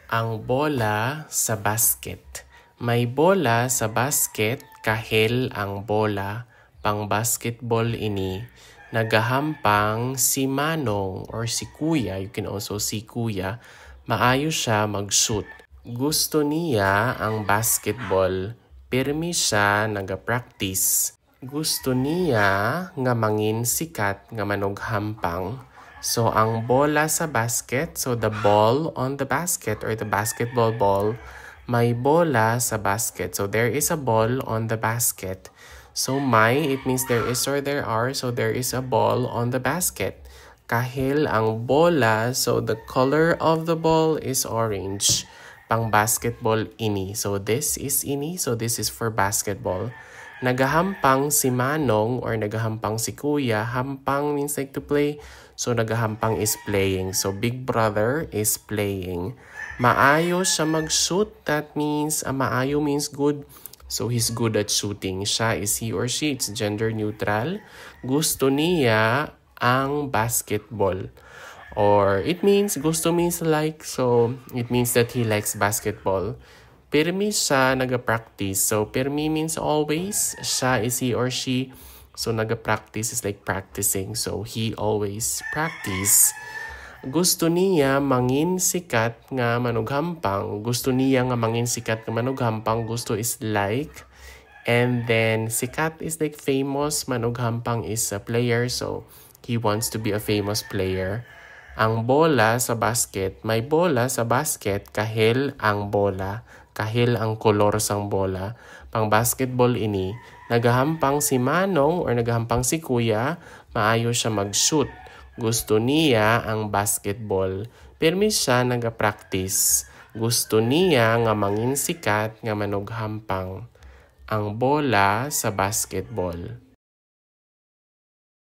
Ang bola sa basket. May bola sa basket, kahel ang bola, pang basketball ini. Nagahampang si Manong or si Kuya, you can also see Kuya, maayo siya mag-shoot. Gusto niya ang basketball, pirmi siya naga-practice. Gusto niya nga mangin sikat nga manughampang. So, ang bola sa basket, so the ball on the basket or the basketball ball, may bola sa basket. So, there is a ball on the basket. So, it means there is or there are. So, there is a ball on the basket. Kahil ang bola, so the color of the ball is orange. Pang basketball ini. So, this is ini. So, this is for basketball. Nagahampang si Manong or nagahampang si Kuya. Hampang means like to play. So, nagahampang is playing. So, big brother is playing. Maayo siya mag-shoot. That means, maayo means good. So, he's good at shooting. Siya is he or she. It's gender neutral. Gusto niya ang basketball. Or, it means, gusto means like. So, it means that he likes basketball. Pirmi siya naga-practice. So, pirmi means always. Siya is he or she. So, naga-practice is like practicing. So, he always practice. Gusto niya mangin sikat nga manughampang. Gusto niya nga mangin sikat nga manughampang. Gusto is like. And then, sikat is like famous. Manughampang is a player. So, he wants to be a famous player. Ang bola sa basket. May bola sa basket. Kahel ang bola. Kahil ang kolor sang bola. Pang basketball ini, nagahampang si Manong or nagahampang si Kuya, maayo siya mag-shoot. Gusto niya ang basketball. Pirmi siya naga-practice. Gusto niya nga mangin sikat nga manughampang. Ang bola sa basketball.